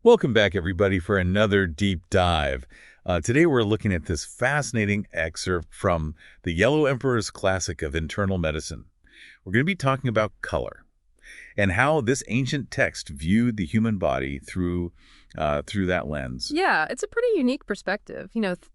Welcome back, everybody, for another deep dive. Today we're looking at this fascinating excerpt from the Yellow Emperor's Classic of Internal Medicine. We're going to be talking about color and how this ancient text viewed the human body through that lens. Yeah, it's a pretty unique perspective.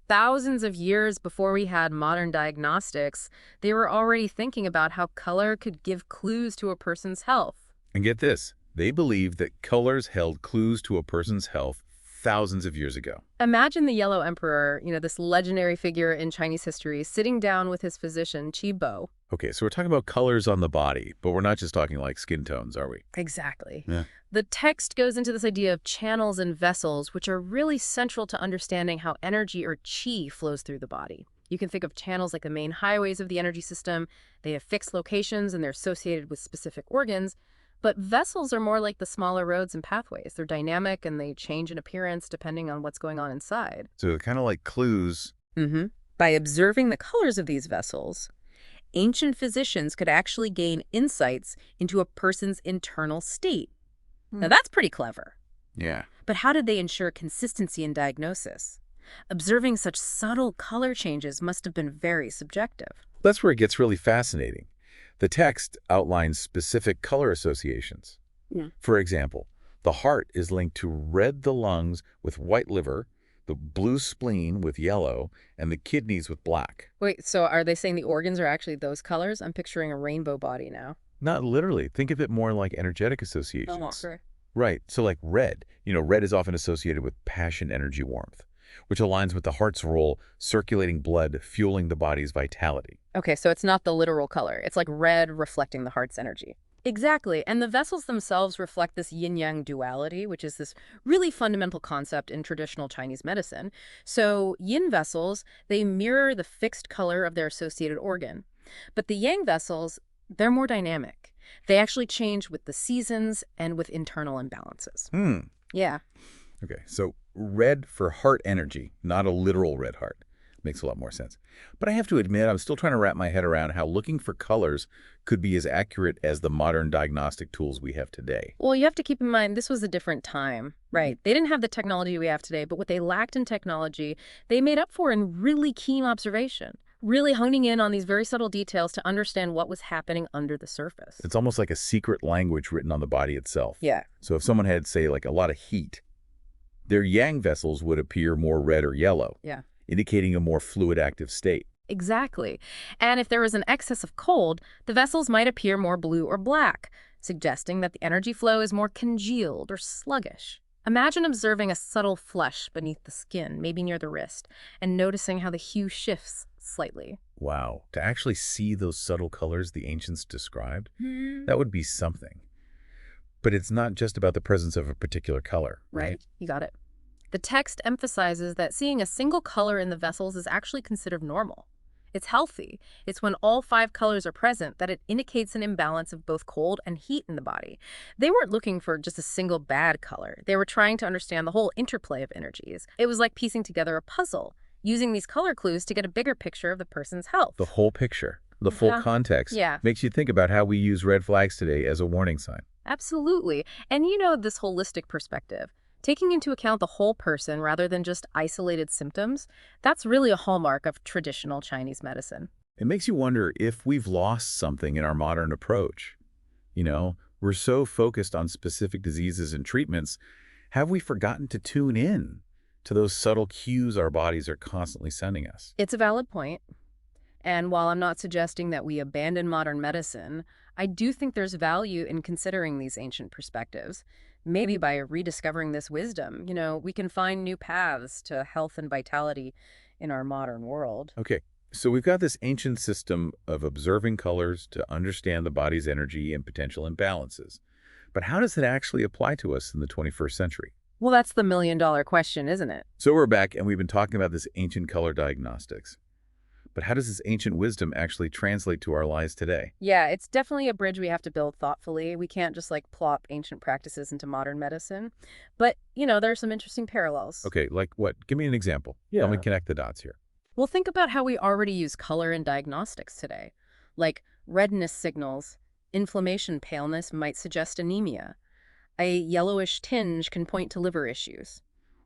Thousands of years before we had modern diagnostics, they were already thinking about how color could give clues to a person's health. And get this, they believed that colors held clues to a person's health thousands of years ago. Imagine the Yellow Emperor, this legendary figure in Chinese history, sitting down with his physician, Qi Bo. Okay, so we're talking about colors on the body, but we're not just talking like skin tones, are we? Exactly. Yeah. The text goes into this idea of channels and vessels, which are really central to understanding how energy or qi flows through the body. You can think of channels like the main highways of the energy system. They have fixed locations and they're associated with specific organs. But vessels are more like the smaller roads and pathways. They're dynamic and they change in appearance depending on what's going on inside. So they're kind of like clues. By observing the colors of these vessels, ancient physicians could actually gain insights into a person's internal state. Now, that's pretty clever. Yeah. But how did they ensure consistency in diagnosis? Observing such subtle color changes must have been very subjective. That's where it gets really fascinating. The text outlines specific color associations. Yeah. For example, the heart is linked to red the lungs with white liver, the blue spleen with yellow, and the kidneys with black. Wait, so are they saying the organs are actually those colors? I'm picturing a rainbow body now. Not literally. Think of it more like energetic associations. Okay. Right. So like red. Red is often associated with passion, energy, warmth, which aligns with the heart's role circulating blood, fueling the body's vitality. Okay, so it's not the literal color. It's like red reflecting the heart's energy. Exactly, and the vessels themselves reflect this yin-yang duality, which is this really fundamental concept in traditional Chinese medicine. So yin vessels, they mirror the fixed color of their associated organ. But the yang vessels, they're more dynamic. They actually change with the seasons and with internal imbalances. Yeah. Okay, so red for heart energy, not a literal red heart. Makes a lot more sense. But I have to admit, I'm still trying to wrap my head around how looking for colors could be as accurate as the modern diagnostic tools we have today. Well, you have to keep in mind, this was a different time, right? They didn't have the technology we have today, but what they lacked in technology, they made up for in really keen observation, really honing in on these very subtle details to understand what was happening under the surface. It's almost like a secret language written on the body itself. Yeah. So if someone had, say, like a lot of heat, their yang vessels would appear more red or yellow. Yeah. Indicating a more fluid active state. Exactly. And if there was an excess of cold, the vessels might appear more blue or black, suggesting that the energy flow is more congealed or sluggish. Imagine observing a subtle flush beneath the skin, maybe near the wrist, and noticing how the hue shifts slightly. Wow. To actually see those subtle colors the ancients described, that would be something. But it's not just about the presence of a particular color, right? You got it. The text emphasizes that seeing a single color in the vessels is actually considered normal. It's healthy. It's when all 5 colors are present that it indicates an imbalance of both cold and heat in the body. They weren't looking for just a single bad color. They were trying to understand the whole interplay of energies. It was like piecing together a puzzle, using these color clues to get a bigger picture of the person's health. The whole picture, the full context, makes you think about how we use red flags today as a warning sign. Absolutely. And this holistic perspective, taking into account the whole person rather than just isolated symptoms, that's really a hallmark of traditional Chinese medicine. It makes you wonder if we've lost something in our modern approach. We're so focused on specific diseases and treatments. Have we forgotten to tune in to those subtle cues our bodies are constantly sending us? It's a valid point. And while I'm not suggesting that we abandon modern medicine, I do think there's value in considering these ancient perspectives. Maybe by rediscovering this wisdom, we can find new paths to health and vitality in our modern world. Okay, so we've got this ancient system of observing colors to understand the body's energy and potential imbalances. But how does it actually apply to us in the 21st century? Well, that's the million-dollar question, isn't it? So we're back, and we've been talking about this ancient color diagnostics. But how does this ancient wisdom actually translate to our lives today? Yeah, it's definitely a bridge we have to build thoughtfully. We can't just plop ancient practices into modern medicine. But, there are some interesting parallels. Okay, like what? Give me an example. Help me connect the dots here. Well, think about how we already use color in diagnostics today. Like redness signals, inflammation paleness might suggest anemia. A yellowish tinge can point to liver issues.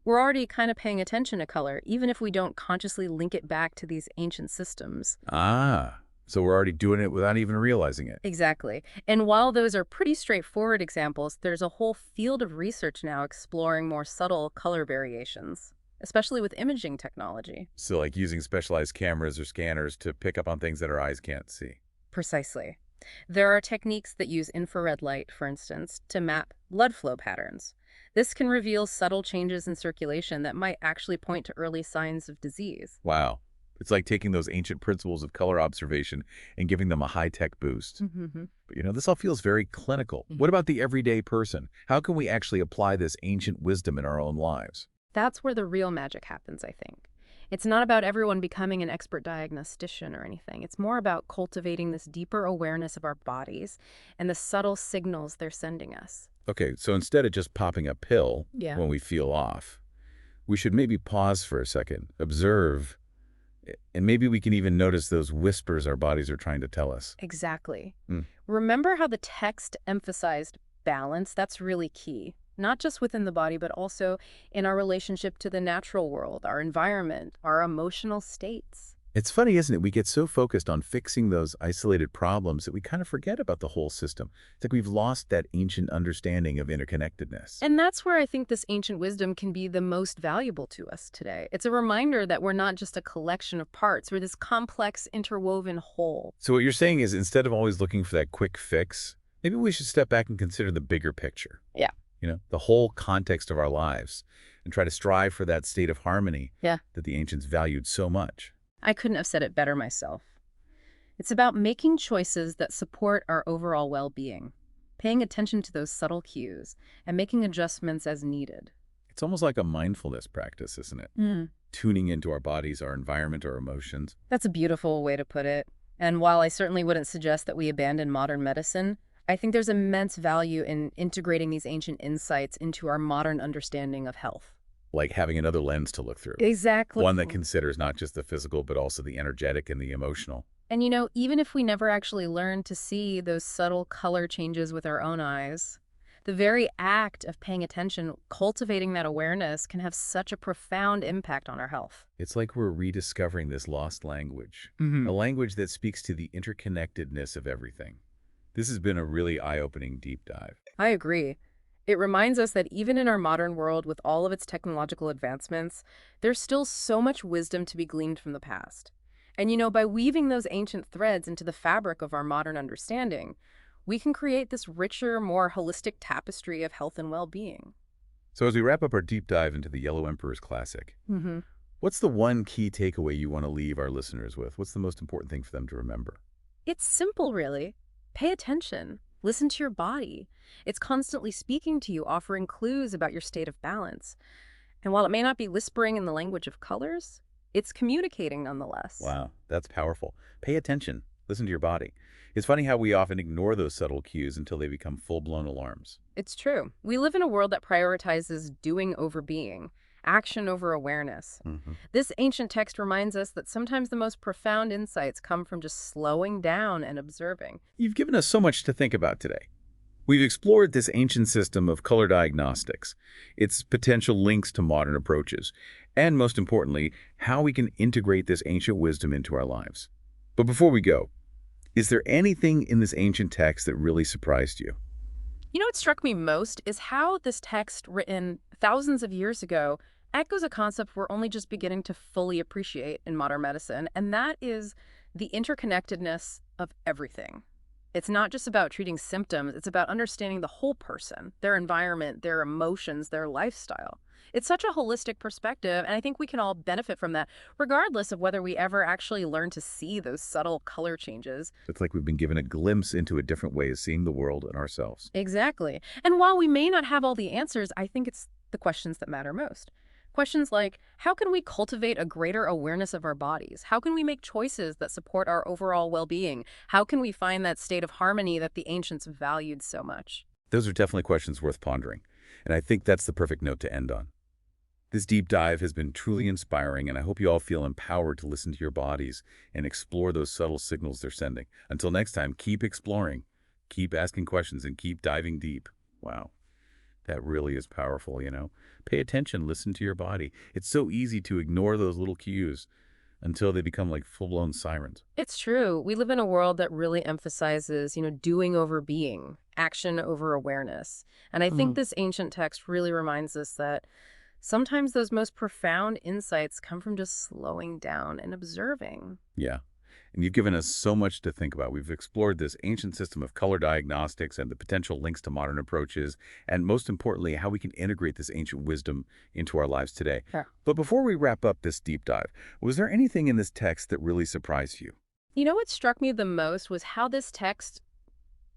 We're already kind of paying attention to color, even if we don't consciously link it back to these ancient systems. Ah, so we're already doing it without even realizing it. Exactly. And while those are pretty straightforward examples, there's a whole field of research now exploring more subtle color variations, especially with imaging technology. So like using specialized cameras or scanners to pick up on things that our eyes can't see. Precisely. There are techniques that use infrared light, for instance, to map blood flow patterns. This can reveal subtle changes in circulation that might actually point to early signs of disease. Wow. It's like taking those ancient principles of color observation and giving them a high-tech boost. Hmm. But this all feels very clinical. What about the everyday person? How can we actually apply this ancient wisdom in our own lives? That's where the real magic happens, I think. It's not about everyone becoming an expert diagnostician or anything. It's more about cultivating this deeper awareness of our bodies and the subtle signals they're sending us. Okay, so instead of just popping a pill Yeah. when we feel off, we should maybe pause for a second, observe, and maybe we can even notice those whispers our bodies are trying to tell us. Exactly. Mm. Remember how the text emphasized balance? That's really key. Not just within the body, but also in our relationship to the natural world, our environment, our emotional states. It's funny, isn't it? We get so focused on fixing those isolated problems that we kind of forget about the whole system. It's like we've lost that ancient understanding of interconnectedness. And that's where I think this ancient wisdom can be the most valuable to us today. It's a reminder that we're not just a collection of parts, we're this complex, interwoven whole. So what you're saying is instead of always looking for that quick fix, maybe we should step back and consider the bigger picture. Yeah. The whole context of our lives and try to strive for that state of harmony Yeah. that the ancients valued so much. I couldn't have said it better myself. It's about making choices that support our overall well-being, paying attention to those subtle cues, and making adjustments as needed. It's almost like a mindfulness practice, isn't it? Tuning into our bodies, our environment, our emotions. That's a beautiful way to put it. And while I certainly wouldn't suggest that we abandon modern medicine, I think there's immense value in integrating these ancient insights into our modern understanding of health. Like having another lens to look through. Exactly. One that considers not just the physical, but also the energetic and the emotional. And even if we never actually learn to see those subtle color changes with our own eyes, the very act of paying attention, cultivating that awareness, can have such a profound impact on our health. It's like we're rediscovering this lost language, a language that speaks to the interconnectedness of everything. This has been a really eye-opening deep dive. I agree. It reminds us that even in our modern world, with all of its technological advancements, there's still so much wisdom to be gleaned from the past. And by weaving those ancient threads into the fabric of our modern understanding, we can create this richer, more holistic tapestry of health and well-being. So as we wrap up our deep dive into the Yellow Emperor's Classic, what's the one key takeaway you want to leave our listeners with? What's the most important thing for them to remember? It's simple, really. Pay attention. Listen to your body. It's constantly speaking to you, offering clues about your state of balance. And while it may not be whispering in the language of colors, it's communicating nonetheless. Wow, that's powerful. Pay attention. Listen to your body. It's funny how we often ignore those subtle cues until they become full-blown alarms. It's true. We live in a world that prioritizes doing over being, action over awareness. This ancient text reminds us that sometimes the most profound insights come from just slowing down and observing. You've given us so much to think about today. We've explored this ancient system of color diagnostics, its potential links to modern approaches, and most importantly, how we can integrate this ancient wisdom into our lives. But before we go, is there anything in this ancient text that really surprised you? What struck me most is how this text, written thousands of years ago, echoes a concept we're only just beginning to fully appreciate in modern medicine, and that is the interconnectedness of everything. It's not just about treating symptoms, it's about understanding the whole person, their environment, their emotions, their lifestyle. It's such a holistic perspective, and I think we can all benefit from that, regardless of whether we ever actually learn to see those subtle color changes. It's like we've been given a glimpse into a different way of seeing the world and ourselves. Exactly. And while we may not have all the answers, I think it's the questions that matter most. Questions like, how can we cultivate a greater awareness of our bodies? How can we make choices that support our overall well-being? How can we find that state of harmony that the ancients valued so much? Those are definitely questions worth pondering, and I think that's the perfect note to end on. This deep dive has been truly inspiring, and I hope you all feel empowered to listen to your bodies and explore those subtle signals they're sending. Until next time, keep exploring, keep asking questions, and keep diving deep. Wow. That really is powerful. Pay attention, listen to your body. It's so easy to ignore those little cues until they become like full-blown sirens. It's true. We live in a world that really emphasizes, doing over being, action over awareness. And I think Mhm. this ancient text really reminds us that sometimes those most profound insights come from just slowing down and observing. Yeah. And you've given us so much to think about. We've explored this ancient system of color diagnostics and the potential links to modern approaches, and most importantly, how we can integrate this ancient wisdom into our lives today. Sure. But before we wrap up this deep dive, was there anything in this text that really surprised you? You know what struck me the most was how this text,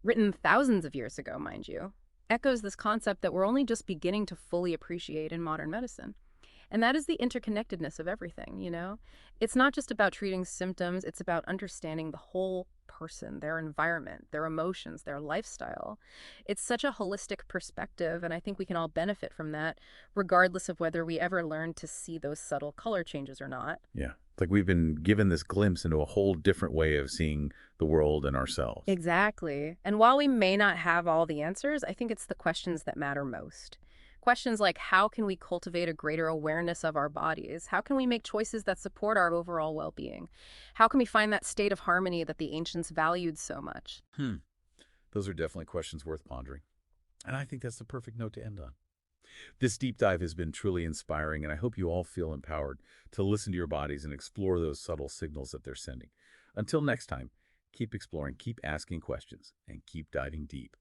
written thousands of years ago, mind you, echoes this concept that we're only just beginning to fully appreciate in modern medicine. And that is the interconnectedness of everything. It's not just about treating symptoms, it's about understanding the whole person, their environment, their emotions, their lifestyle. It's such a holistic perspective, and I think we can all benefit from that, regardless of whether we ever learn to see those subtle color changes or not. Yeah. It's like we've been given this glimpse into a whole different way of seeing the world and ourselves. Exactly. And while we may not have all the answers, I think it's the questions that matter most. Questions like how can we cultivate a greater awareness of our bodies? How can we make choices that support our overall well being? How can we find that state of harmony that the ancients valued so much? Hmm. Those are definitely questions worth pondering. And I think that's the perfect note to end on. This deep dive has been truly inspiring, and I hope you all feel empowered to listen to your bodies and explore those subtle signals that they're sending. Until next time, keep exploring, keep asking questions, and keep diving deep.